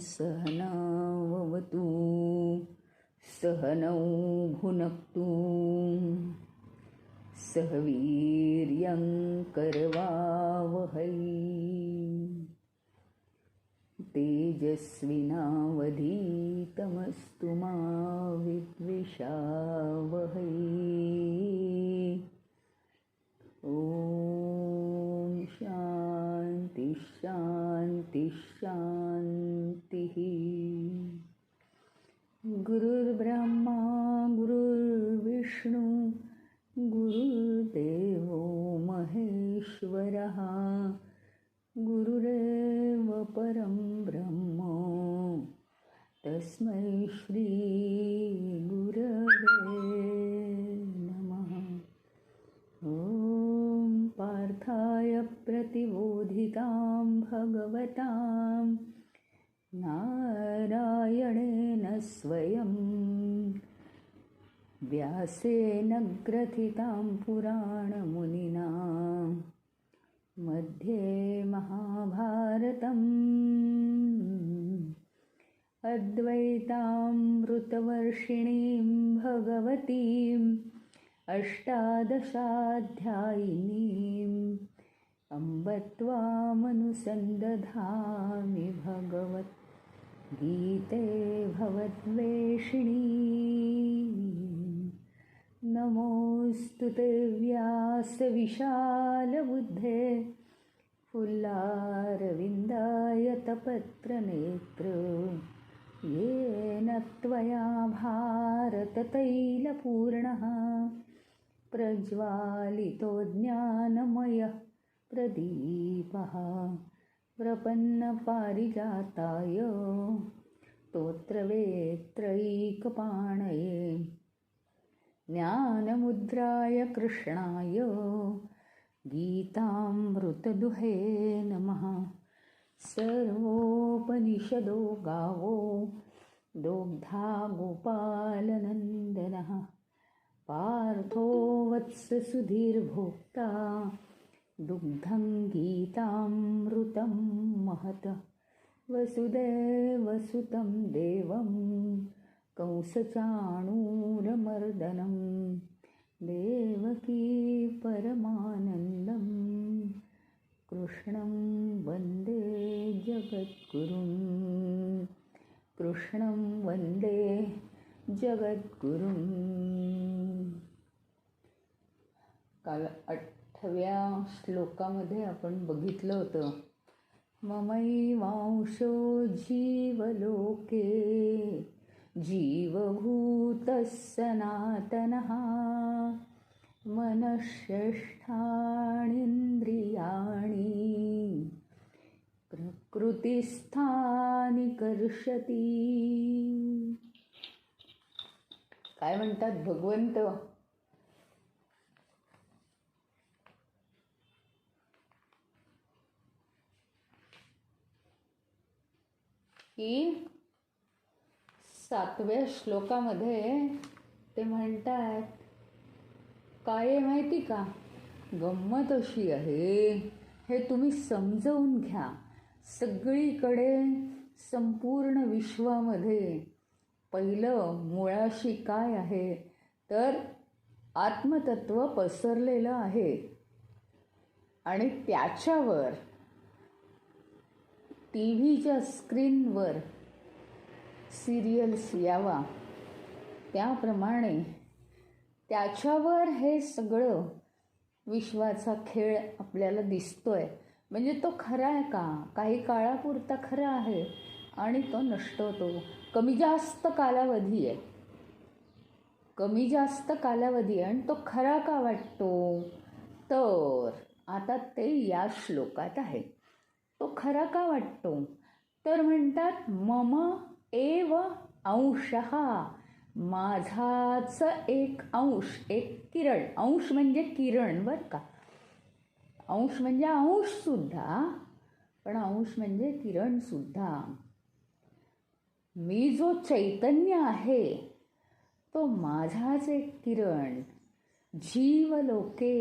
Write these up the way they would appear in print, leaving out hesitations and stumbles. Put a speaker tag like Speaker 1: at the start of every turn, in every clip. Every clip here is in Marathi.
Speaker 1: सहनावतु सहनौ भुनक्तु सह वीर्यं करवावहै तेजस्विनावधीतमस्तु मा विद्विषावहै। ॐ शान्ति शान्ति शान्तिः। गुरुर्ब्रह्मा गुरुर्विष्णु गुरुर्देवो महेश्वरः गुरुरेव परं ब्रह्म तस्मै श्री गुरवे नमः। ॐ पार्थाय प्रतिबोधितां भगवतां नारायणेन स्वयं व्यासेन ग्रथितां पुराणमुनिना मध्ये महाभारतम् अद्वैतामृतवर्षिणीं भगवतीम् अष्टादशाध्यायिनीम् अम्ब त्वामनुसन्दधामि भगवद्गीते भवद्वेषिणी। नमोऽस्तु ते व्यासविशालबुद्धे फुल्लारविन्दायतपत्रनेत्र येन त्वया भारततैलपूर्णः प्रज्वालितो ज्ञानमयः प्रदीपः प्रपन्नपारिजाताय स्तोत्रवेत्रैकपाणये ज्ञानमुद्राय कृष्णाय गीतामृतदुहे नमः। सर्वोपनिषदो गावो दोग्धा गोपालनन्दनः पार्थो वत्ससुधीर्भोक्ता दुग्धं गीतामृतं महत्। वसुदेवसुतं देवं कंसचाणूरमर्दनं देवकी परमानन्दं कृष्णं वन्दे जगद्गुरुं। कृष्णं वन्दे जगद्गुरुं। काल 8व्या श्लोकामध्ये आपण बघितलं होतं, ममैवांशो जीवलोके जीवभूतः सनातनः मनःषष्ठानीन्द्रियाणि प्रकृतिस्थानि कर्षति। काय म्हणतात भगवंत? की 7व्या श्लोकामध्ये ते म्हणतात काय माहिती का, गंमत अशी आहे, हे तुम्ही समजवून घ्या. सगळीकडे संपूर्ण विश्वामध्ये पहिलं मुळाशी काय आहे तर आत्मतत्व पसरलेलं आहे आणि त्याच्यावर टी व्हीच्या स्क्रीनवर सिरियल्स यावा त्याप्रमाणे त्याच्यावर हे सगळं विश्वाचा खेळ आपल्याला दिसतोय. म्हणजे तो खरा आहे का? काही काळापुरता खरा आहे आणि तो नष्ट होतो. कमी जास्त कालावधी आहे, कमी जास्त कालावधी आहे आणि तो खरा का वाटतो? तर आता ते या श्लोकात आहे. तो खरा का वाटतो? तर म्हणतात मम एव अंशः, माझाच एक अंश, एक किरण. अंश म्हणजे किरण बरं का, अंश म्हणजे अंशसुद्धा, पण अंश म्हणजे किरणसुद्धा. मी जो चैतन्य आहे तो माझाच एक किरण. जीवलोके,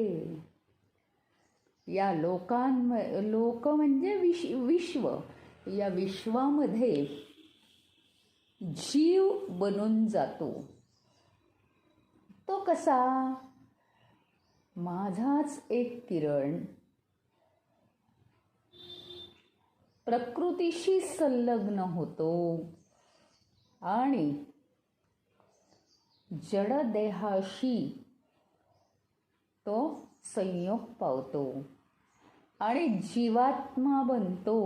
Speaker 1: या लोक म्हणजे विश्व, या विश्वामध्ये जीव बनून जातो. तो कसा? माझाच एक किरण प्रकृतीशी संलग्न होतो आणि जडदेहाशी तो संयोग पावतो आणि जीवात्मा बनतो.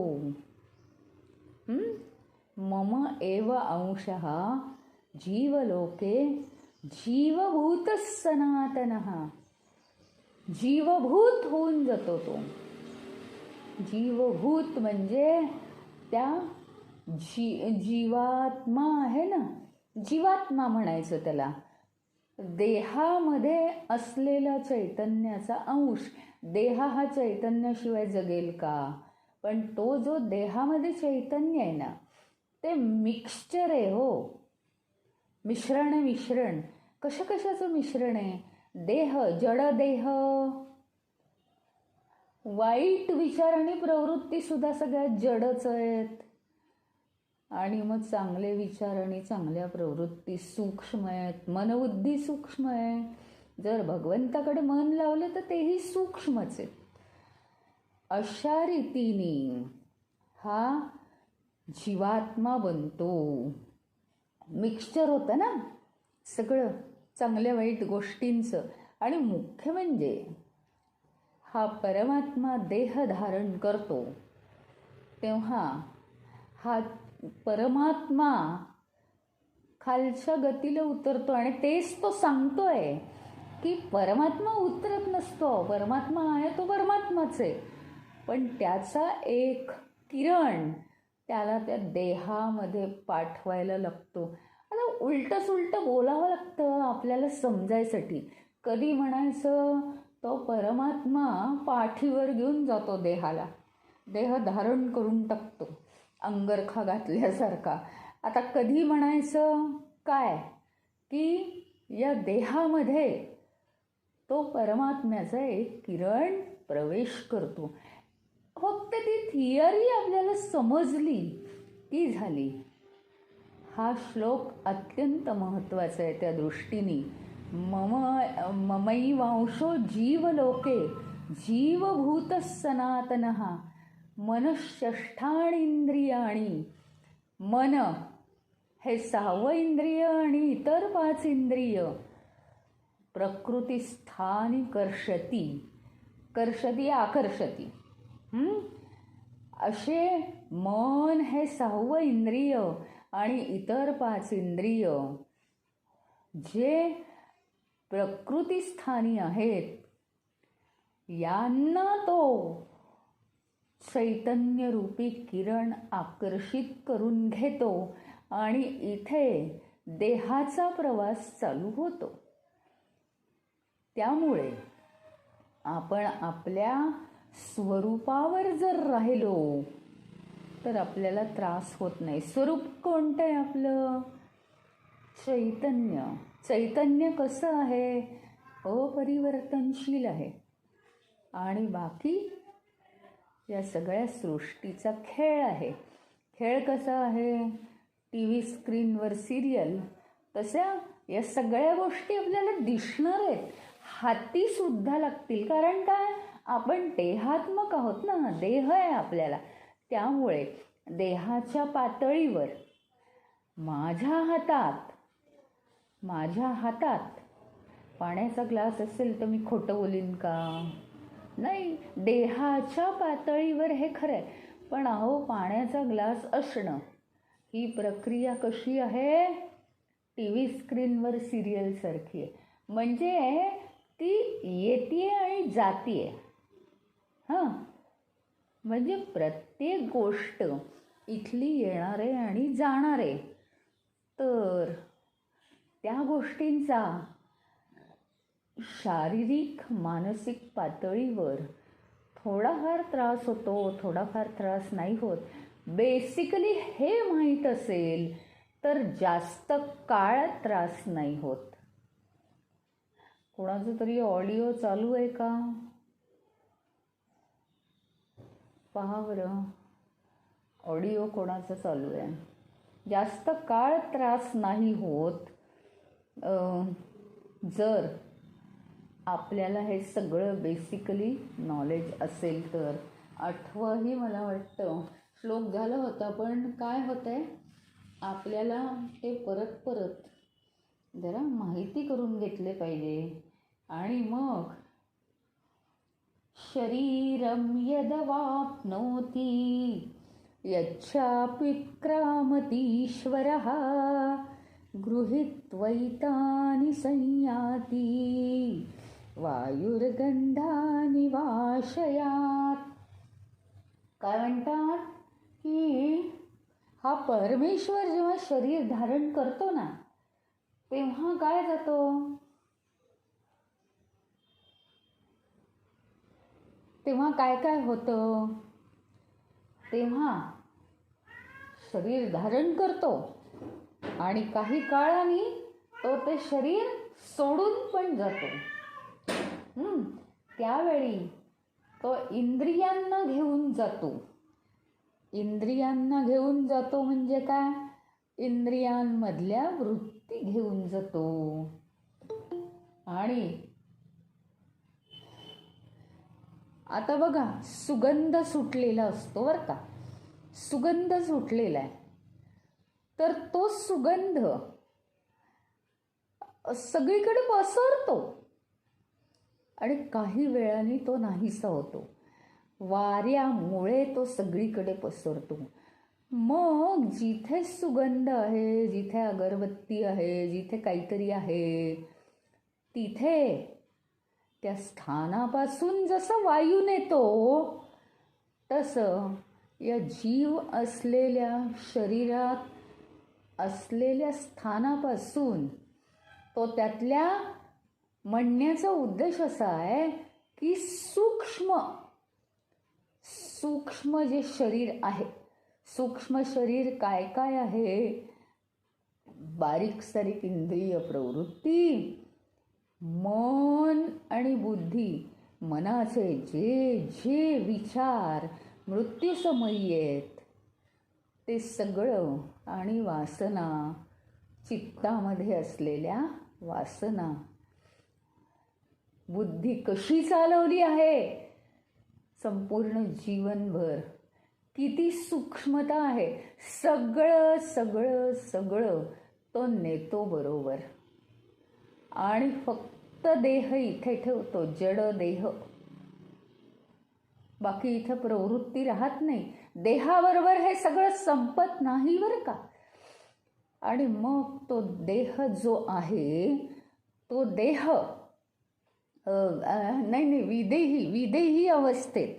Speaker 1: मम एव अंशः जीवलोके जीवभूत सनातनः. जीवभूत होऊन जातो तो. जीवभूत म्हणजे त्या जीवात्मा आहे ना, जीवात्मा म्हणायचं त्याला. देहामध्ये असलेला चैतन्याचा अंश. देह हा चैतन्याशिवाय जगेल का? पण तो जो देहामध्ये चैतन्य आहे ना, ते मिक्सचर आहे हो. मिश्रण. कशाचं मिश्रण आहे? देह, जडदेह, वाईट विचार आणि प्रवृत्तीसुद्धा सगळ्यात जडच आहेत. आणि मग चांगले विचार आणि चांगल्या प्रवृत्ती सूक्ष्म आहेत. मनबुद्धी सूक्ष्म आहे. जर भगवंताकडे मन लावलं तर तेही सूक्ष्मच आहे. अशा रीतीने हा जीवात्मा बनतो. मिक्सचर होतं ना सगळं चांगल्या वाईट गोष्टींचं. आणि मुख्य म्हणजे हा परमात्मा देह धारण करतो तेव्हा हा परमात्मा खालच्या गतीला उतरतो. आणि तेच तो सांगतोय की परमात्मा उतरत नसतो. परमात्मा आहे तो परमात्माच आहे, पण त्याचा एक किरण त्याला त्या देहामध्ये पाठवायला लागतो. आता उलटं बोलावं लागतं आपल्याला समजायसाठी. कधी म्हणायचं तो परमात्मा पाठीवर घेऊन जातो देहाला, देह धारण करून टाकतो अंगरखा घातल्यासारखा. आता कधी म्हणायचं काय की या देहामध्ये तो परमात्म्याचा एक किरण प्रवेश करतो. फक्त ती थिअरी आपल्याला समजली की झाली. हा श्लोक अत्यंत महत्त्वाचा आहे त्या दृष्टीने. ममैवांशो जीवलोके जीवभूत सनातनः मनःषष्ठाणींद्रियाणि. मन हे 6वं इंद्रिय आणि इतर 5 इंद्रिय प्रकृतीस्थानी कर्षती आकर्षती. असे मन हे 6वं इंद्रिय आणि इतर 5 इंद्रिय जे प्रकृतीस्थानी आहेत यांना तो चैतन्यरूपी किरण आकर्षित करून घेतो आणि इथे देहाचा प्रवास चालू होतो. त्यामुळे आपण आपल्या स्वरूपावर जर राहिलो तर आपल्याला त्रास होत नाही. स्वरूप कोणतं आहे आपलं? चैतन्य. चैतन्य कसं आहे? अपरिवर्तनशील आहे. आणि बाकी या सगळ्या सृष्टीचा खेळ आहे. खेळ कसा आहे? टी व्ही स्क्रीनवर सिरियल तशा या सगळ्या गोष्टी आपल्याला दिसणार आहेत, हातीसुद्धा लागतील. कारण काय? आपण देहात्मक आहोत ना, देह आहे आपल्याला. त्यामुळे देहाच्या पातळीवर माझ्या हातात पाण्याचा ग्लास असेल तर मी खोटं बोलीन का? नाही. देहाच्या पातळीवर हे खरं आहे. पण अहो, पाण्याचा ग्लास असणं ही प्रक्रिया कशी आहे? टी व्ही स्क्रीनवर सिरियलसारखी आहे. म्हणजे ती येते आणि जाते. म्हणजे प्रत्येक गोष्ट इथली येणार आहे आणि जाणार आहे. तर त्या गोष्टींचा शारीरिक मानसिक पातळीवर थोडाफार त्रास होतो, थोडाफार त्रास नाही होत, बेसिकली हे माहीत असेल तर जास्त काळ त्रास नाही होत. कोणाचं तरी ऑडिओ चालू आहे का? पहा बरं, ऑडिओ कोणाचं चालू आहे. जास्त काळ त्रास नाही होत जर आपल्याला हे सगळं बेसिकली नॉलेज असेल तर. आठवंही मला वाटतं श्लोक झाला होता, पण काय होतं आहे आपल्याला ते परत परत जरा माहिती करून घेतले पाहिजे. आणि मग शरीरं यदवाप्नोति यच्चाप्युत्क्रामतीश्वरः गृहीत्वैतानि संयाति वायुर्गंधानि वाशयात्. काय म्हणतात की हा परमेश्वर जेव्हा शरीर धारण करतो ना, तेव्हा काय जातो? तेव्हा काय काय होतं? तेव्हा शरीर धारण करतो आणि काही काळाने तो ते शरीर सोडून पण जातो. त्यावेळी तो इंद्रियांना घेऊन जातो. इंद्रियांना घेऊन जातो म्हणजे काय? इंद्रियांमधल्या वृत्ती घेऊन जातो. आणि आता बघा, सुगंध सुटलेला असतो बरं का, सुगंध सुटलेला आहे, तर तो सुगंध सगळीकडे पसरतो आणि काही वेळाने तो नाहीसा होतो. वाऱ्यामुळे तो सगळीकडे पसरतो. मग जिथे सुगंध आहे, जिथे अगरबत्ती आहे, जिथे काहीतरी आहे, तिथे त्या स्थानापासून जसं वायू नेतो, तसं या जीव असलेल्या शरीरात असलेल्या स्थानापासून तो त्यातल्या, म्हणण्याचा उद्देश असा आहे की सूक्ष्म जे शरीर आहे, सूक्ष्म शरीर काय काय आहे, बारीक सारीक इंद्रिय प्रवृत्ती, मन आणि बुद्धी, मनाचे जे जे विचार मृत्यूसमयी आहेत ते सगळं, आणि वासना, चित्तामध्ये असलेल्या वासना, बुद्धी कशी चालवली आहे संपूर्ण जीवनभर, किती सूक्ष्मता आहे, सगळं सगळं सगळं तो नेतो बरोबर. आणि फक्त देह इथे ठेवतो, जड देह, बाकी इथे प्रवृत्ती राहत नाही. देहाबरोबर हे सगळं संपत नाही बरं का. आणि मग तो देह जो आहे, तो देह विदेही अवस्थेत,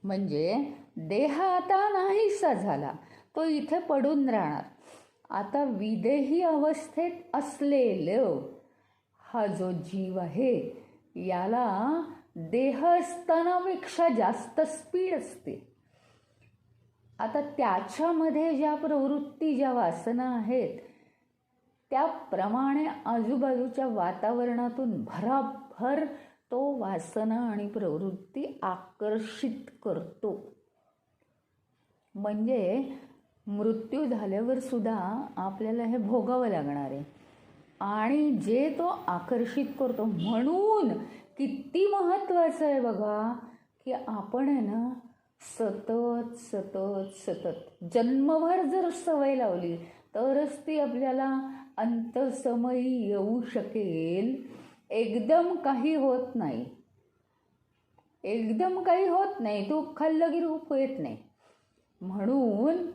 Speaker 1: म्हणजे देह आता नाहीसा झाला, तो इथे पडून राहणार. आता विदेही अवस्थेत असलेलं हा जो जीव आहे, याला देह असतानापेक्षा जास्त स्पीड असते. आता त्याच्यामध्ये ज्या प्रवृत्ती, ज्या वासना आहेत, त्याप्रमाणे आजूबाजूच्या वातावरणातून भराभर तो वासना आणि प्रवृत्ती आकर्षित करतो. म्हणजे मृत्यू झाल्यावर सुद्धा आपल्याला हे भोगावं लागणार आहे. आणि जे तो आकर्षित करतो, म्हणून किती महत्त्वाचं आहे बघा की आपण आहे ना सतत सतत सतत जन्मभर जर सवय लावली तरच ती आपल्याला अंतसमयी येऊ शकेल. एकदम काही होत नाही, एकदम काही होत नाही, तू खाल्लं की रूप येत नाही. म्हणून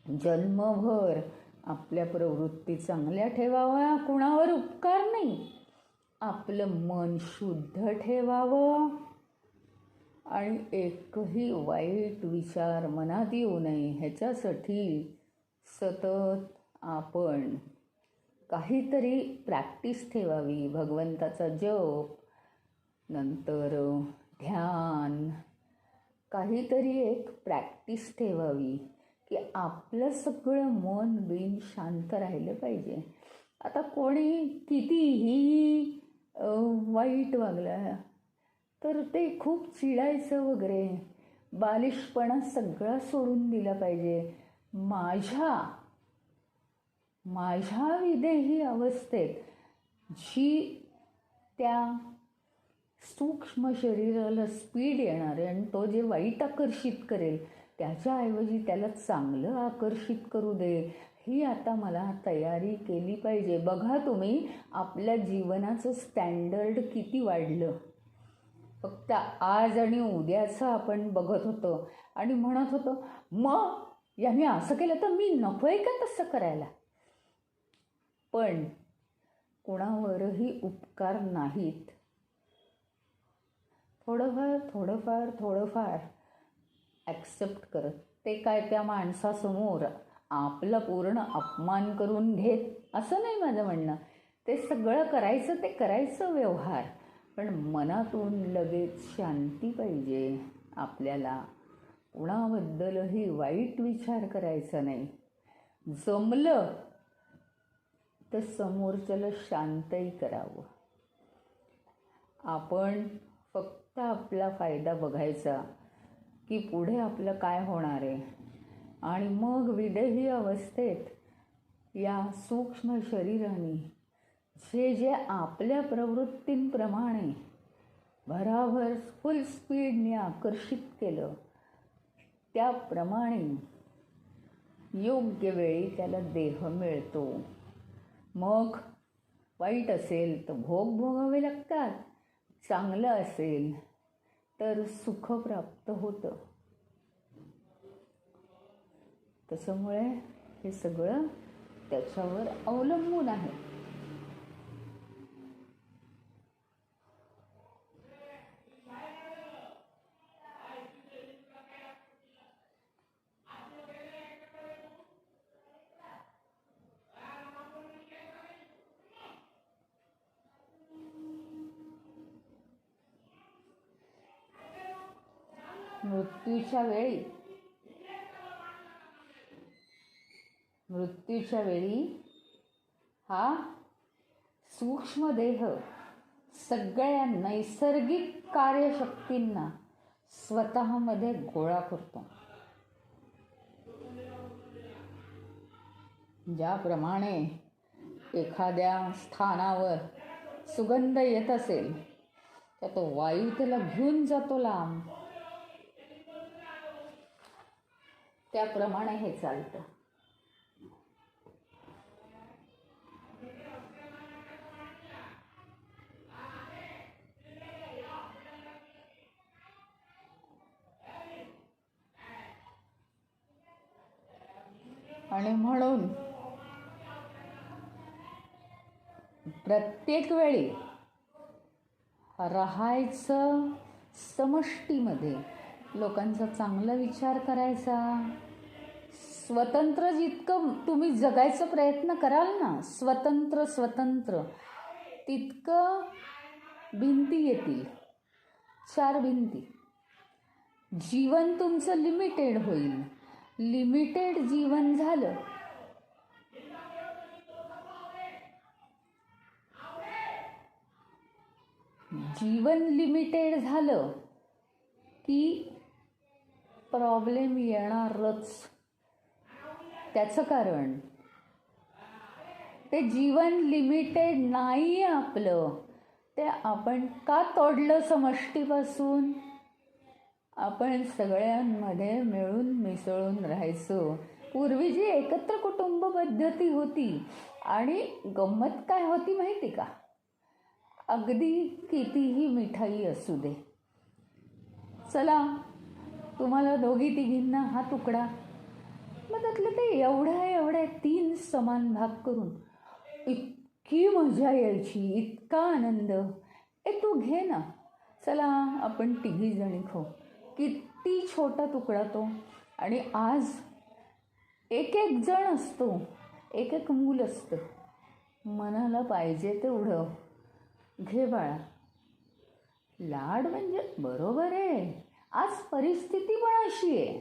Speaker 1: जन्मभर आपल्या प्रवृत्ती चांगल्या ठेवाव्या, कुणावर उपकार नाही, आपलं मन शुद्ध ठेवावं आणि एकही वाईट विचार मनात येऊ नये ह्याच्यासाठी सतत आपण काहीतरी प्रॅक्टिस ठेवावी. भगवंताचा जप, नंतर ध्यान, काहीतरी एक प्रॅक्टिस ठेवावी की आपलं सगळं मन बिन शांत राहिलं पाहिजे. आता कोणी कितीही वाईट वागलं तर ते खूप चिडायचं वगैरे, बालिशपणा सगळा सोडून दिला पाहिजे. माझ्या विदेही अवस्थेत जी त्या सूक्ष्म शरीराला स्पीड येणार आहे आणि तो जे वाईट आकर्षित करेल त्याच्याऐवजी त्याला चांगलं आकर्षित करू दे, ही आता मला तयारी केली पाहिजे. बघा तुम्ही आपल्या जीवनाचं स्टँडर्ड किती वाढलं. फक्त आज आणि उद्याचं आपण बघत होतो आणि म्हणत होतो मग यांनी असं केलं तर मी नको आहे का तसं करायला. पण कोणावरही उपकार नाहीत. थोडंफार ॲक्सेप्ट करत ते काय त्या माणसासमोर आपला पूर्ण अपमान करून घेत असं नाही माझं म्हणणं. ते सगळं करायचं, ते करायचं व्यवहार, पण मनातून लगेच शांती पाहिजे आपल्याला. कुणाबद्दलही वाईट विचार करायचा नाही. जमलं तर समोरच्याला शांतही करावं. आपण फक्त आपला फायदा बघायचा की पुढे आपलं काय होणार आहे, आणि मग विदेही अवस्थेत या सूक्ष्म शरीराने जे आपल्या प्रवृत्तींप्रमाणे भराभर फुल स्पीडने आकर्षित केलं त्याप्रमाणे योग्य वेळी त्याला देह मिळतो. मग वाईट असेल तर भोग भोगावे लागतात, चांगलं असेल तर सुख प्राप्त होतं. त्याच्यामुळे हे सगळं त्याच्यावर अवलंबून आहे. मृत्यूच्या वेळी हा सूक्ष्म देह सगळ्या नैसर्गिक कार्यशक्तींना स्वतःमध्ये गोळा करतो. ज्याप्रमाणे एखाद्या स्थानावर सुगंध येत असेल तर तो वायू त्याला घेऊन जातो लांब, त्याप्रमाणे हे चालतं. आणि म्हणून प्रत्येक वेळी राहायचं समष्टीमध्ये, लोकांचा चांगला विचार करायचा. स्वतंत्र जितकं तुम्ही जगायचा प्रयत्न कराल ना, स्वतंत्र तितकं भिंती येतील, 4 भिंती. जीवन तुमचं लिमिटेड होईल. लिमिटेड जीवन झालं की प्रॉब्लेम येणारच. त्याचं कारण ते जीवन लिमिटेड नाही आहे आपलं. ते आपण का तोडलं समष्टीपासून? आपण सगळ्यांमध्ये मिळून मिसळून राहायचो. पूर्वी जी एकत्र कुटुंब पद्धती होती आणि गंमत काय होती माहिती का? अगदी कितीही मिठाई असू दे, चला तुम्हाला दोघी तिघींना हा तुकडा, मग त्यातलं ते एवढ्या 3 समान भाग करून इतकी मजा यायची, इतका आनंद. तू घे ना, चला आपण 3 जणी खाऊ. किती छोटा तुकडा तो. आणि आज एक जण असतो, एक मूल असतं. मनाला पाहिजे तेवढं घे बाळा. लाड म्हणजे बरोबर आहे, आज परिस्थिती पण अशी आहे,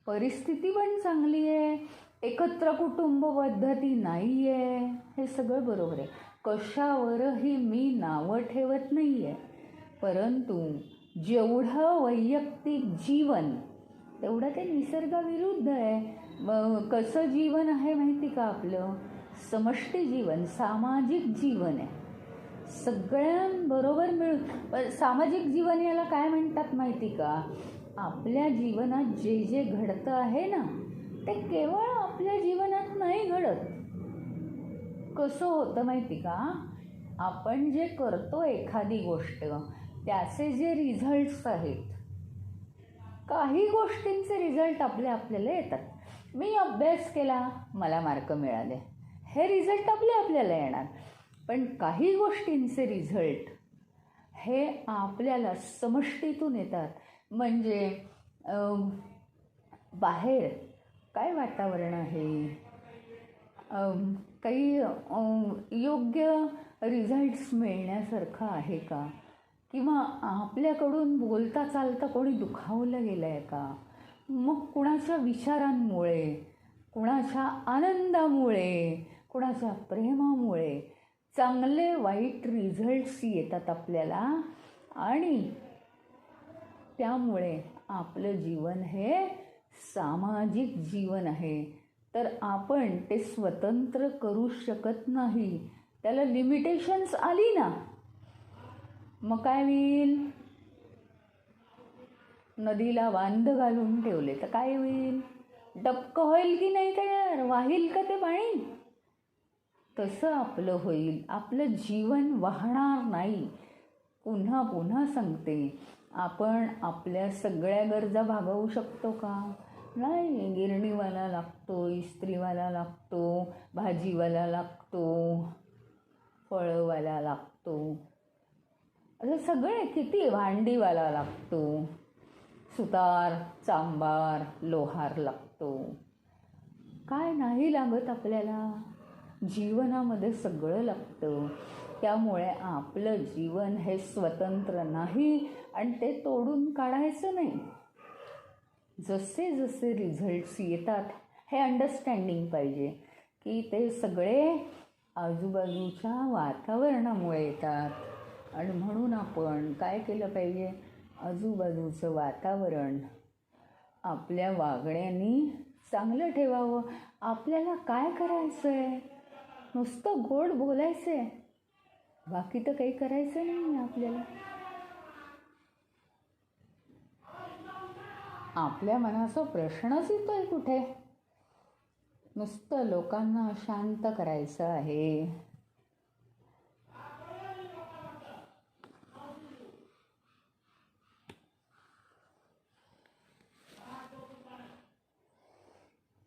Speaker 1: परिस्थिती पण चांगली आहे, एकत्र कुटुंब पद्धती नाही आहे, हे सगळं बरोबर आहे. कशावरही मी नावं ठेवत नाही आहे, परंतु जेवढं वैयक्तिक जीवन तेवढं ते निसर्गाविरुद्ध आहे. कसं जीवन आहे माहिती का आपलं? समष्टी जीवन, सामाजिक जीवन आहे. सगळ्यांबरोबर मिळून सामाजिक जीवन याला काय म्हणतात माहिती का? आपल्या जीवनात जे जे घडतं आहे ना, ते केवळ आपल्या जीवनात नाही घडत. कसं होतं माहिती का? आपण जे करतो एखादी गोष्ट, त्याचे जे रिझल्ट्स आहेत, काही गोष्टींचे रिझल्ट आपल्याला येतात. मी अभ्यास केला, मला मार्क मिळाले, हे रिझल्ट आपल्याला येणार. पण काही गोष्टींचे रिझल्ट हे आपल्याला समष्टीतून येतात. म्हणजे बाहेर काय वातावरण आहे, काही योग्य रिझल्ट्स मिळण्यासारखं आहे का, किंवा आपल्याकडून बोलता चालता कोणी दुखावलं गेलं आहे का, मग कुणाच्या विचारांमुळे, कुणाच्या आनंदामुळे, कुणाच्या प्रेमामुळे चांगले वाईट रिझल्ट्स येतात आपल्याला, आणि त्यामुळे आपलं जीवन हे सामाजिक जीवन आहे. तर आपण ते स्वतंत्र करू शकत नाही, त्याला लिमिटेशन्स आली ना, मग काय होईल? नदीला बांध घालून ठेवले तर काय होईल? डबकं होईल की नाही तयार? वाहील का ते पाणी? तसं आपलं होईल, आपलं जीवन वाहणार नाही. पुन्हा पुन्हा सांगते, आपण आपल्या सगळ्या गरजा भागवू शकतो का? नाही. गिरणीवाला लागतो, इस्त्रीवाला लागतो, भाजीवाला लागतो, फळवाला लागतो, असं सगळे किती, भांडीवाला लागतो, सुतार, चांभार, लोहार लागतो. काय नाही लागत आपल्याला? जीवनामध्ये सगळं लागतं. त्यामुळे आपलं जीवन हे स्वतंत्र नाही आणि ते तोडून काढायचं नाही. जसे जसे रिझल्ट्स येतात हे अंडरस्टँडिंग पाहिजे की ते सगळे आजूबाजूच्या वातावरणामुळे येतात. आणि म्हणून आपण काय केलं पाहिजे? आजूबाजूचं वातावरण आपल्या वागण्याने चांगलं ठेवावं. आपल्याला काय करायचं आहे? नुसतं गोड बोलायचं आहे, बाकी तर काही करायचं नाही आपल्याला. आपल्या मनाचा प्रश्नच येतोय कुठे? नुसतं लोकांना शांत करायचं आहे.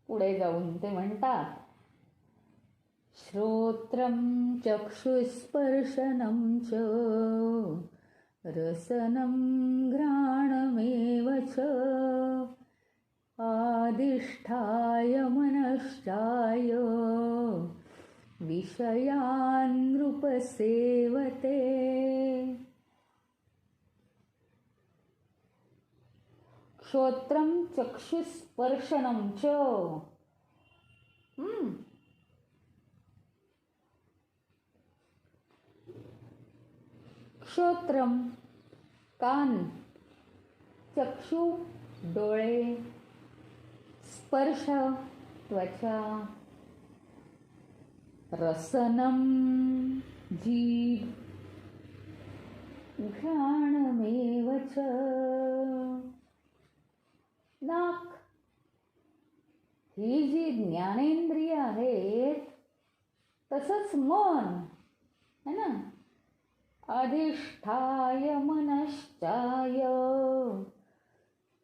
Speaker 1: पुढे जाऊन ते म्हणतात, श्रोत्रं चक्षुस्पर्शनं च रसनं घ्राणमेव च आदिष्ठाय मनश्चाय विषयान् नृपसेवते. श्रोत्रं चक्षुस्पर्शनं च. श्रोत्रम कान, चक्षु डोळे, स्पर्श त्वचा, रसनम जीभ, घ्राणमेव च नाक. ही जी ज्ञानेंद्रिय आहेत, तसंच मन है ना, अधिष्ठाय मनश्चाय,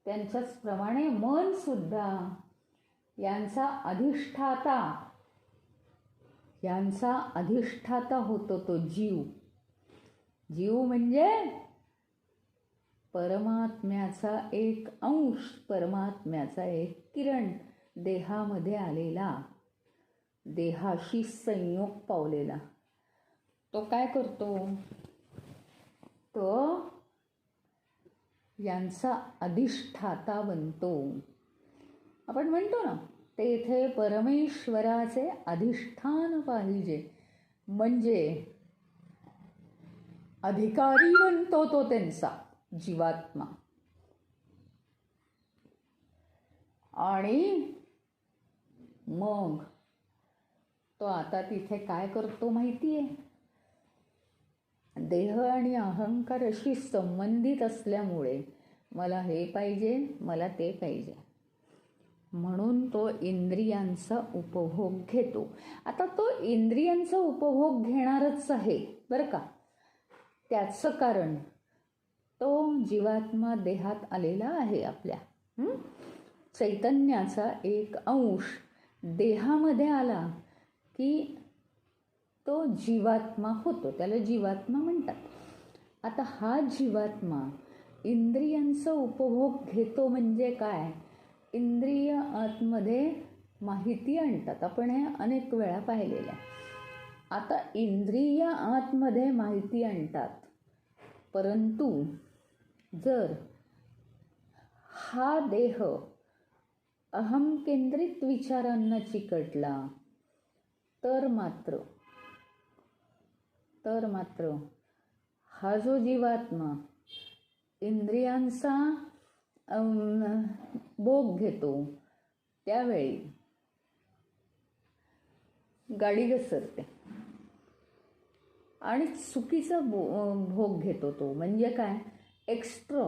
Speaker 1: त्यांच्याचप्रमाणे मन सुद्धा, यांचा अधिष्ठाता होतो तो जीव. जीव म्हणजे परमात्म्याचा एक अंश, परमात्म्याचा एक किरण देहामध्ये आलेला, देहाशी संयोग पावलेला. तो काय करतो? तो यांचा अधिष्ठाता बनतो. आपण म्हणतो ना, तेथे परमेश्वराचे अधिष्ठान पाहिजे, म्हणजे अधिकारी बनतो तो त्यांचा जीवात्मा. आणि मग तो आता तिथे काय करतो माहिती आहे? देह आणि अहंकाराशी संबंधित असल्यामुळे मला हे पाहिजे, मला ते पाहिजे, म्हणून तो इंद्रियांचा उपभोग घेतो. आता तो इंद्रियांचा उपभोग घेणारच आहे बरं का. त्याचं कारण तो जीवात्मा देहात आलेला आहे. आपल्या चैतन्याचा एक अंश देहामध्ये आला की तो जीवात्मा होतो, त्याला जीवात्मा म्हणतात. आता हा जीवात्मा इंद्रियांचा उपभोग घेतो म्हणजे काय? इंद्रिय आतमध्ये माहिती आणतात. आपण हे अनेक वेळा पाहिलेलं आहे. आता इंद्रिय आतमध्ये माहिती आणतात, परंतु जर हा देह अहम केंद्रित विचारांना चिकटला तर मात्र हा जो जीवात्मा इंद्रियांचा भोग घेतो त्यावेळी गाडी घसरते आणि चुकीचा भोग घेतो तो. म्हणजे काय? एक्स्ट्रा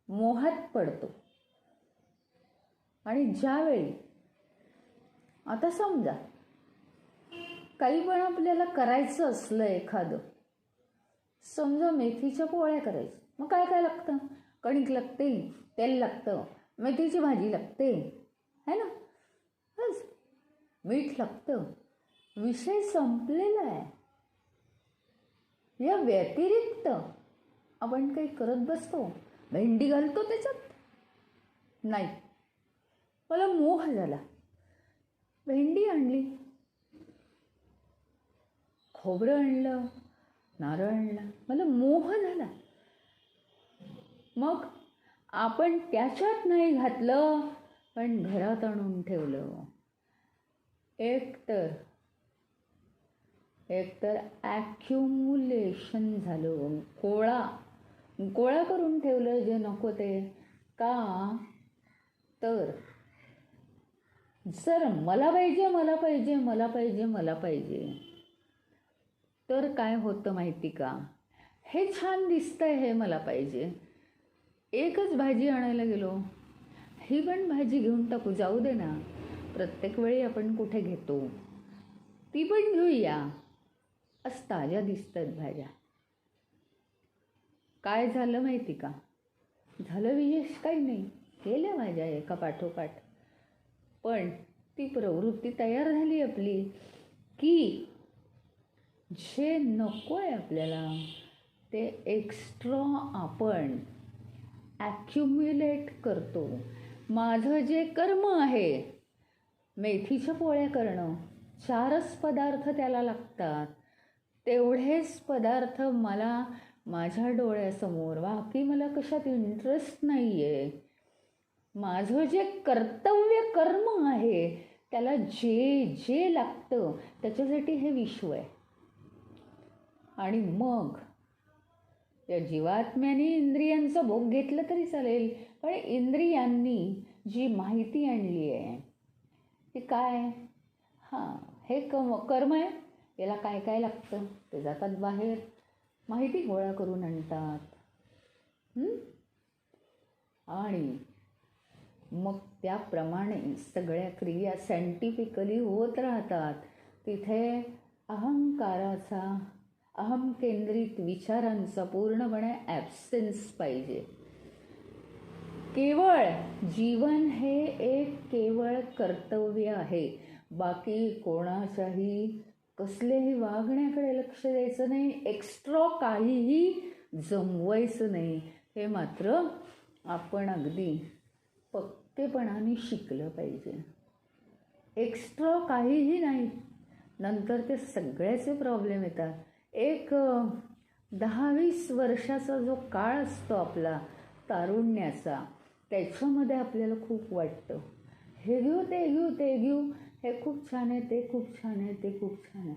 Speaker 1: मोहात पडतो. आणि ज्यावेळी आता समजा काही पण आपल्याला करायचं असलं, एखादं समजा मेथीच्या पोळ्या करायचं, मग काय काय लागतं? कणिक लागते, तेल लागतं, मेथीची भाजी लागते, है ना, बस मीठ लागतं, विषय संपलेला आहे. या व्यतिरिक्त आपण काही करत बसतो, भेंडी घालतो त्याच्यात? नाही. मला मोह झाला, भेंडी आणली, खोबरं आणलं, नारळ आणला, मला मोह झाला. मग आपण त्याच्यात नाही घातलं, पण घरात आणून ठेवलं. एकतर ॲक्युम्युलेशन झालं, गोळा करून ठेवलं जे नको ते. का? तर जर मला पाहिजे तर काय होतं माहिती का? हे छान दिसतंय, हे मला पाहिजे. एकच भाजी आणायला गेलो, ही पण भाजी घेऊन टाकू, जाऊ दे ना, प्रत्येक वेळी आपण कुठे घेतो, ती पण घेऊया, आज ताज्या दिसतात भाज्या. काय झालं माहिती का? झालं विशेष काही नाही, गेल्या भाज्या एका पाठोपाठ. पण ती प्रवृत्ती तयार झाली आपली की जे नको आहे आपल्याला ते एक्स्ट्रा आपण ॲक्युम्युलेट करतो. माझं जे कर्म आहे, मेथीच्या पोळ्या करणं, 4च पदार्थ त्याला लागतात, तेवढेच पदार्थ मला माझ्या डोळ्यासमोर, बाकी मला कशात इंटरेस्ट नाही आहे. माझं जे कर्म आहे त्याला जे लागतं त्याच्यासाठी हे विश्व आहे. आणि मग या जीवात्म्याने इंद्रियांचा भोग घेतला तरी चालेल, पण इंद्रियांनी जी माहिती आणली आहे ती काय? हे कर्म आहे, याला काय काय लागतं ते जातात बाहेर, माहिती गोळा करून आणतात. आणि मग त्याप्रमाणे सगळ्या क्रिया सायंटिफिकली होत राहतात. तिथे अहंकाराचा, अहम केंद्रित विचारांचा पूर्णपणे ॲब्सेन्स पाहिजे. केवळ जीवन हे एक केवळ कर्तव्य आहे. बाकी कोणाच्याही कसलेही वागण्याकडे लक्ष द्यायचं नाही, एक्स्ट्रा काहीही जमवायचं नाही. हे मात्र आपण अगदी पक्केपणाने शिकलं पाहिजे. एक्स्ट्रा काहीही नाही, नंतर ते सगळ्याचे प्रॉब्लेम येतात. एक 10-20 वर्षाचा जो काळ असतो आपला, तारुण्याचा, त्याच्यामध्ये आपल्याला खूप वाटतं हे घेऊ ते घेऊ ते घेऊ, हे खूप छान आहे, ते खूप छान आहे, ते खूप छान आहे.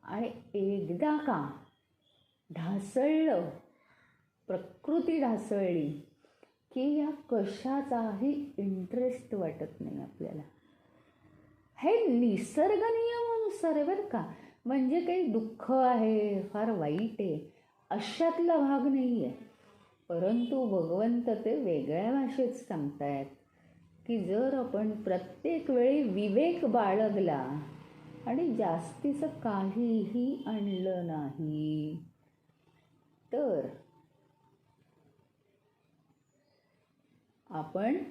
Speaker 1: आणि एकदा का ढासळलं, प्रकृती ढासळली की या कशाचाही इंटरेस्ट वाटत नाही आपल्याला. हे निसर्ग नियमानुसार आहे बरं का. म्हणजे काही दुःख आहे, फार वाईट आहे अशातला भाग नाही आहे. परंतु भगवंत ते वेगळ्या भाषेत सांगतायत की जर आपण प्रत्येक वेळी विवेक बाळगला आणि जास्तीचं काहीही आणलं नाही तर आपण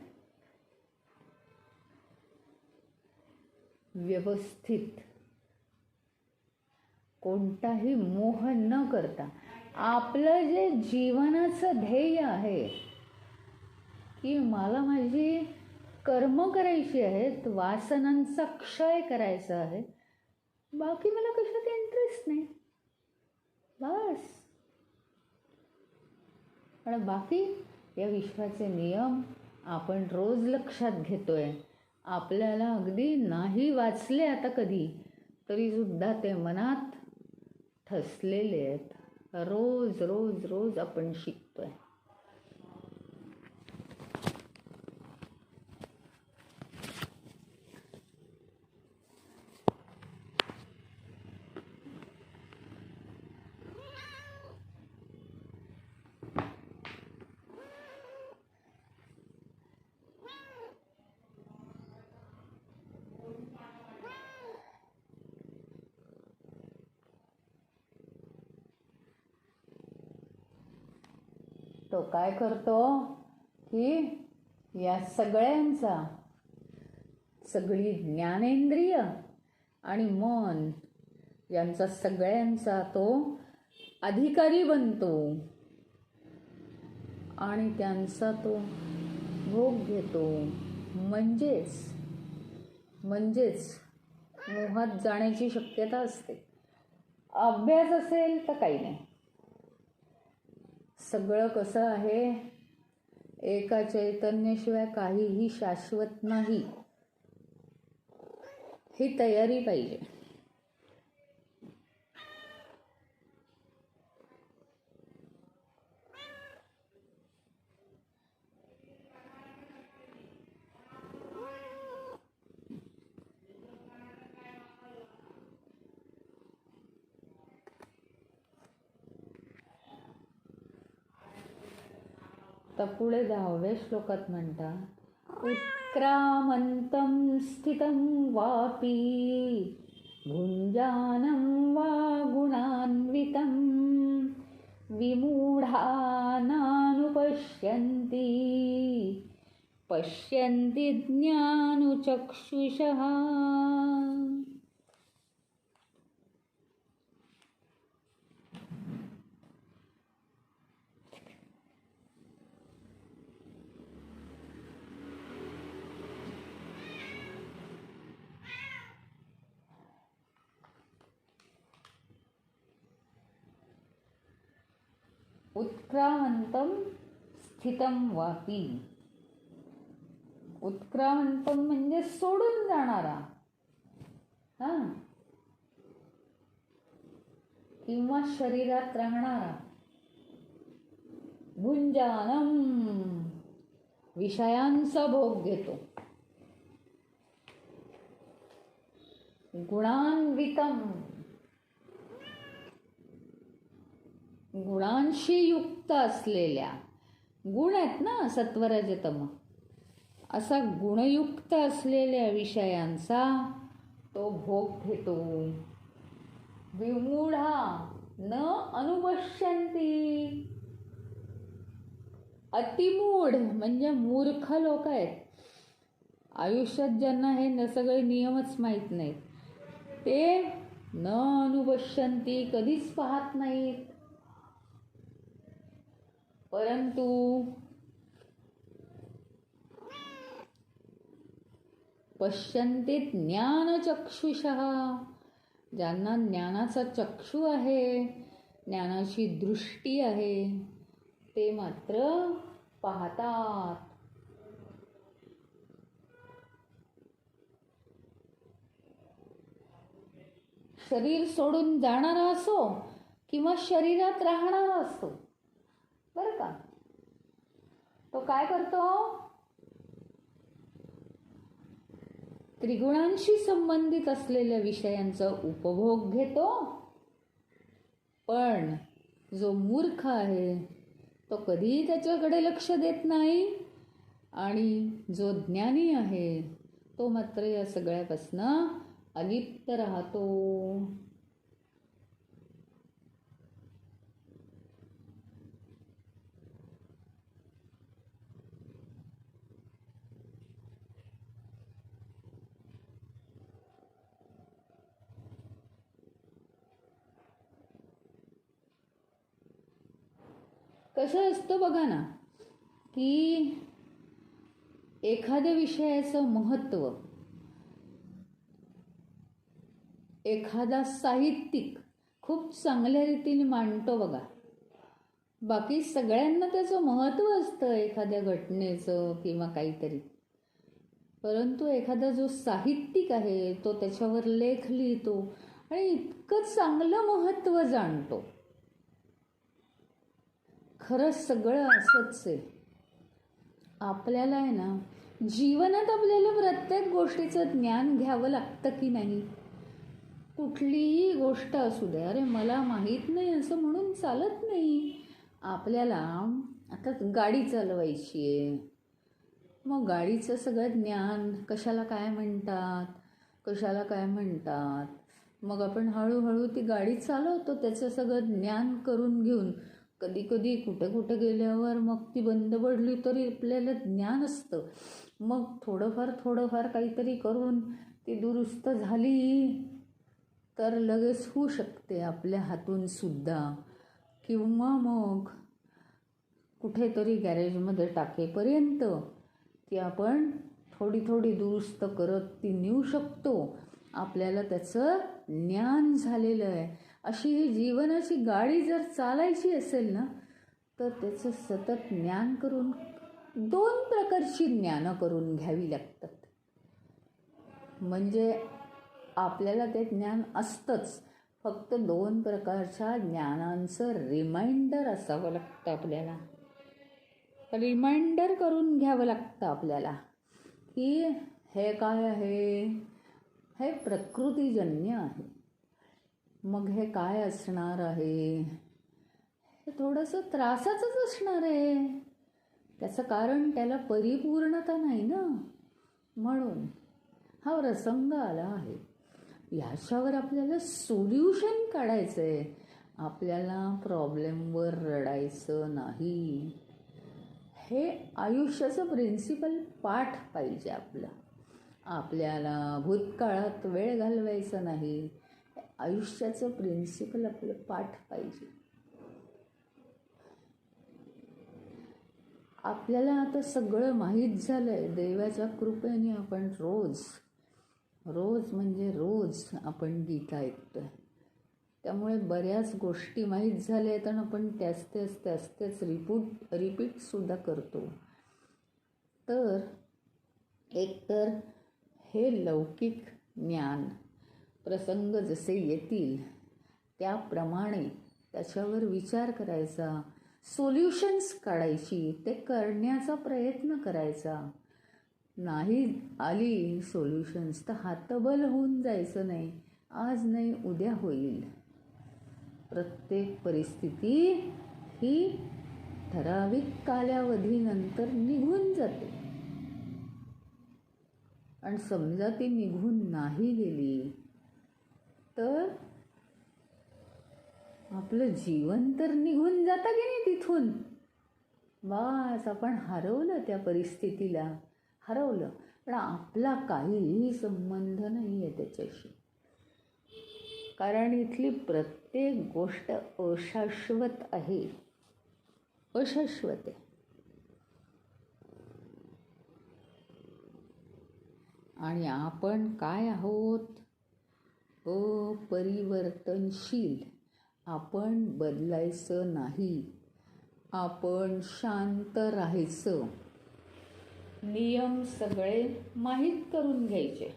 Speaker 1: व्यवस्थित कोणताही मोह न करता आपलं जे जीवनाचं ध्येय आहे की मला माझी कर्म करायची आहेत, वासनांचा क्षय करायचा आहे, बाकी मला कशात इंटरेस्ट नाही बस. पण बाकी या विश्वाचे नियम आपण रोज लक्षात घेतोय. आपल्याला अगदी नाही वाचले आता कधी तरीसुद्धा ते मनात ठसलेले आहेत. रोज रोज रोज आपण शिकतोय. तो काय करतो की या सगळ्यांचा, सगळी ज्ञानेंद्रिय आणि मन यांचा सगळ्यांचा तो अधिकारी बनतो आणि त्यांचा तो भोग घेतो. म्हणजेच मोहात जाण्याची शक्यता असते. अभ्यास असेल तर काही नाही. सगळं कसं आहे, एका चैतन्याशिवाय काहीही शाश्वत नाही, ही तयारी पाहिजे. तर पुढे 10व्या श्लोकात म्हणता, उत्क्रामंतं स्थितं वापी भुञ्जानं वा गुणान्वितं विमूढा नानुपश्यन्ति पश्यन्ति ज्ञानुचक्षुषः. उत्क्रामंतं स्थितं वापी. उत्क्रामंतं म्हणजे सोडून जाणारा, किंवा शरीरात राहणारा. भुञ्जानं विषयांचा भोग घेतो. गुणान्वितं गुणांशी युक्त असलेल्या, गुण आहेत ना सत्वरजतम, असा गुणयुक्त असलेल्या विषयांचा तो भोग घेतो. विमूढा न अनुपश्यन्ति. अतिमूढ म्हणजे मूर्ख लोक आहेत. आयुष्यात ज्यांना हे सगळे नियमच माहीत नाहीत ते न अनुपश्यन्ति, कधीच पाहत नाहीत. परंतु पश्यन्ति ज्ञानचक्षुषः, ज्यांना ज्ञानाचा चक्षु आहे, ज्ञानाची दृष्टी आहे, ते मात्र पाहतात. शरीर सोडून जाणारा असो किंवा शरीरात राहणारा असतो, बरं का, तो काय करतो? त्रिगुणांशी संबंधित असलेल्या विषयांचा उपभोग घेतो. पण जो मूर्ख आहे तो कधीही त्याच्याकडे लक्ष देत नाही, आणि जो ज्ञानी आहे तो मात्र या सगळ्यापासनं अलिप्त राहतो. कसं असतं बघा ना, की एखाद्या विषयाचं महत्त्व एखादा साहित्यिक खूप चांगल्या रीतीने मांडतो बघा. बाकी सगळ्यांना त्याचं महत्त्व असतं एखाद्या घटनेचं किंवा काहीतरी, परंतु एखादा जो साहित्यिक आहे तो त्याच्यावर लेख लिहितो आणि इतकं चांगलं महत्त्व जाणतो. खरंच सगळं असंच आहे. आपल्याला आहे ना, जीवनात आपल्याला प्रत्येक गोष्टीचं ज्ञान घ्यावं लागतं की नाही? कुठलीही गोष्ट असू दे, अरे मला माहीत नाही असं म्हणून चालत नाही. आपल्याला आता गाडी चालवायची आहे, मग गाडीचं सगळं ज्ञान कशाला काय म्हणतात, कशाला काय म्हणतात, मग आपण हळूहळू ती गाडी चालवतो त्याचं सगळं ज्ञान करून घेऊन. कधी कधी कुठे कुठे गेल्यावर मग ती बंद पडली तरी आपल्याला ज्ञान असतं. मग थोडंफार काहीतरी करून ती दुरुस्त झाली तर लगेच होऊ शकते आपल्या हातून सुद्धा, किंवा मग कुठेतरी गॅरेजमध्ये टाकेपर्यंत ती आपण थोडी दुरुस्त करत ती नेऊ शकतो. आपल्याला त्याचं ज्ञान झालेलं आहे. अशी ही जीवनाची गाडी जर चालायची असेल ना, तर त्याचं सतत ज्ञान करून 2 प्रकारची ज्ञानं करून घ्यावी लागतात. म्हणजे आपल्याला ते ज्ञान असतंच, फक्त 2 प्रकारच्या ज्ञानांचं रिमाइंडर असावं लागतं. आपल्याला रिमाइंडर करून घ्यावं लागतं आपल्याला, की हे काय आहे, हे प्रकृतीजन्य आहे. मग हे काय असणार आहे, हे थोडंसं त्रासाचंच असणार आहे. त्याचं कारण त्याला परिपूर्णता नाही ना, म्हणून हा प्रसंग आला आहे. ह्याच्यावर आपल्याला सोल्युशन काढायचं आहे. आपल्याला प्रॉब्लेमवर रडायचं नाही. हे आयुष्याचं प्रिन्सिपल पाठ पाहिजे आपलं. आपल्याला भूतकाळात वेळ घालवायचा नाही. आयुष्याचं प्रिन्सिपल आपलं पाठ पाहिजे. आपल्याला आता सगळं माहीत झालं आहे. देवाच्या कृपेने आपण रोज म्हणजे रोज आपण गीता ऐकतो आहे. त्यामुळे बऱ्याच गोष्टी माहीत झाल्या आहेत आणि आपण त्याच रिपीटसुद्धा करतो. तर एकतर हे लौकिक ज्ञान प्रसंग जसे येतील त्याप्रमाणे त्याच्यावर विचार करायचा, सोल्युशन्स काढायची, ते करण्याचा प्रयत्न करायचा. नाही आली सोल्युशन्स तर हतबल होऊन जायचं नाही. आज नाही उद्या होईल. प्रत्येक परिस्थिती ही ठराविक कालावधीनंतर निघून जाते. आणि समजा ती निघून नाही गेली तर आपलं जीवन तर निघून जातं की नाही तिथून. बस आपण हरवलं, त्या परिस्थितीला हरवलं. पण आपला काहीही संबंध नाही आहे त्याच्याशी, कारण इथली प्रत्येक गोष्ट अशाश्वत आहे, अशाश्वत आहे. आणि आपण काय आहोत? अपरिवर्तनशील. आपण बदलायचं नाही. आपण शांत राहायचं. नियम सगळे माहीत करून घ्यायचे.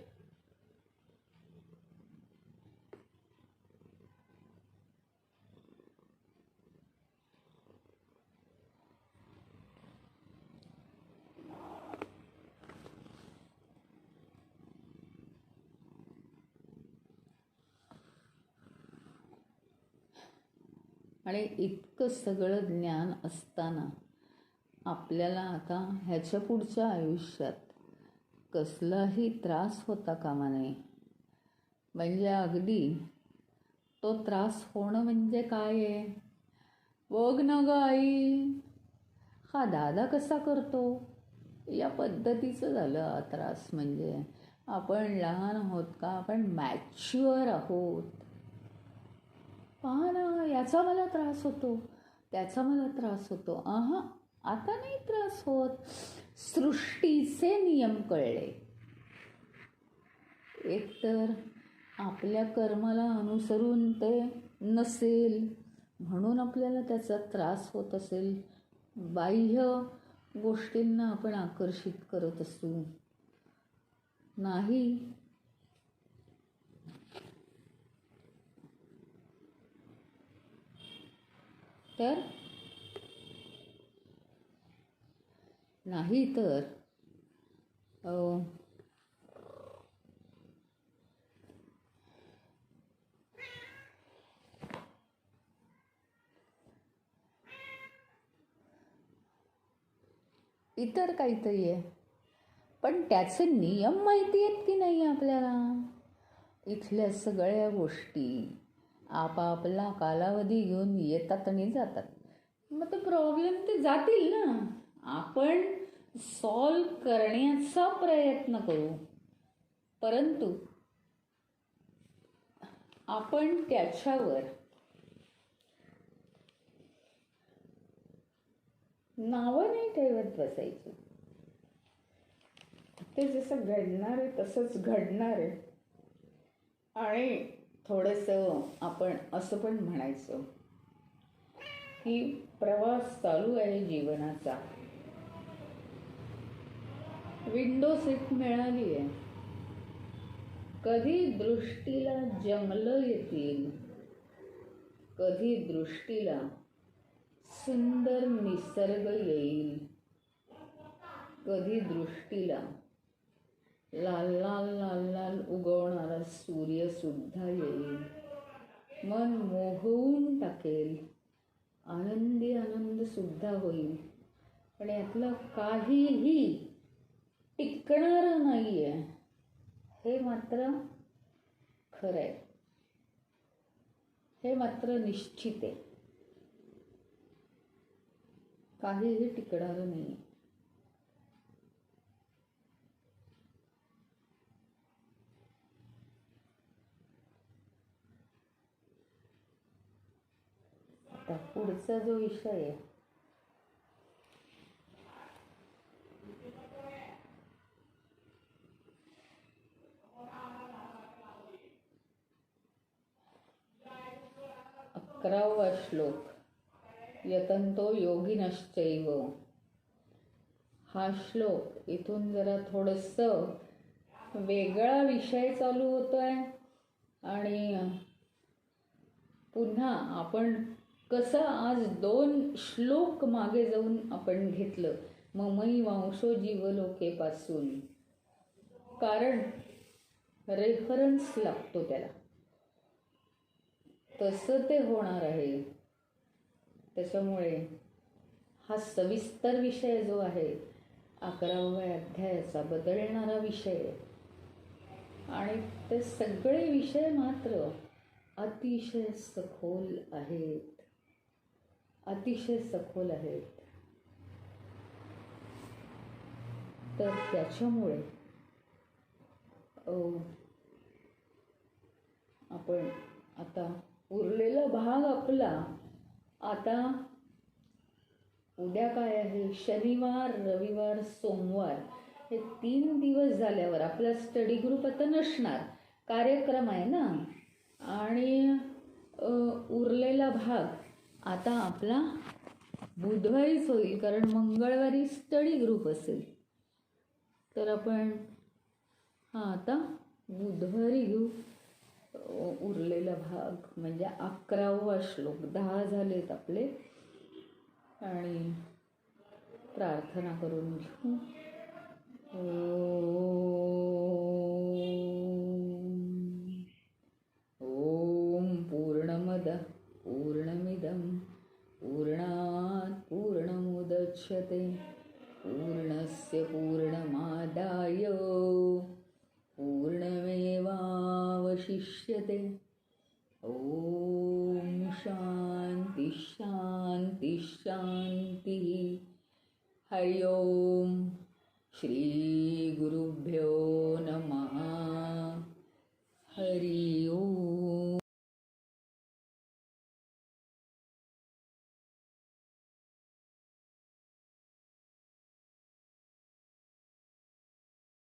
Speaker 1: आणि इतकं सगळं ज्ञान असताना आपल्याला आता ह्याच्या पुढच्या आयुष्यात कसलाही त्रास होता कामा नये. म्हणजे अगदी तो त्रास होणं म्हणजे काय आहे? बघ ना ग आई, हा दादा कसा करतो, या पद्धतीचं झालं हा त्रास. म्हणजे आपण लहान आहोत का? आपण मॅच्युअर आहोत. पहा ना, याचा मला त्रास होतो, त्याचा मला त्रास होतो. आता नाही त्रास होत. सृष्टीचे नियम कळले. एकतर आपल्या कर्माला अनुसरून ते नसेल म्हणून आपल्याला त्याचा त्रास होत असेल. बाह्य गोष्टींना आपण आकर्षित करत असू. नाही तर इतर काहीतरी आहे. पण त्याचे नियम माहिती आहेत की नाही आपल्याला? इथल्या सगळ्या गोष्टी आपापला कालावधी घेऊन येतात आणि जातात. मग ते प्रॉब्लेम ते जातील ना. आपण सॉल्व करण्याचा प्रयत्न करू, परंतु आपण त्याच्यावर नावं नाही ठेवत बसायची. ते जसं घडणार आहे तसंच घडणार आहे. आणि थोडंसं आपण असं पण म्हणायचं की प्रवास चालू आहे जीवनाचा. विंडो सीट मिळाली आहे. कधी दृष्टीला जंगलं येतील, कधी दृष्टीला सुंदर निसर्ग येईल, कधी दृष्टीला लाल लाल लाल लाल उगवणारा सूर्य सुद्धा येईल. मन मोहवून टाकेल, आनंदी आनंद सुद्धा होईल. पण यातलं काहीही टिकणारं नाही आहे, हे मात्र खरं आहे. हे मात्र निश्चित आहे. काहीही टिकणारं नाही. आता पुढचा जो विषय आहे, अकरावा श्लोक, यतन्तो योगिनश्चैव. हा श्लोक इथून जरा थोडंसं वेगळा विषय चालू होतोय. आणि पुन्हा आपण कसं आज 2 श्लोक मागे जाऊन आपण घेतलं ममई वांशो जीवलोकेपासून, कारण रेफरन्स लागतो त्याला. तसं ते होणार आहे. त्याच्यामुळे हा सविस्तर विषय जो आहे 11व्या अध्यायाचा बदलणारा विषय आहे. आणि ते सगळे विषय मात्र अतिशय सखोल आहेत, अतिशय सखोल आहेत. तर त्याच्यामुळे आपण आता उरलेला भाग आपला, आता उद्या काय आहे, शनिवार रविवार सोमवार हे 3 दिवस झाल्यावर आपला स्टडी ग्रुप आता नसणार, कार्यक्रम आहे ना. आणि उरलेला भाग आता आपला बुधवारीच होईल, कारण मंगळवारी स्टडी ग्रुप असेल. तर आपण आता बुधवारी घेऊ उरलेला भाग, म्हणजे 11वा श्लोक. 10 झालेत आपले. आणि प्रार्थना करून घेऊ. ओम पूर्णमद पूर्णमिदं पूर्णात् पूर्णमुदच्यते पूर्णस्य पूर्णमादाय पूर्णमेवावशिष्यते. ओम शांती शांती शांती. हरि ओम. श्री गुरुभ्यो नमः. हरि ओम.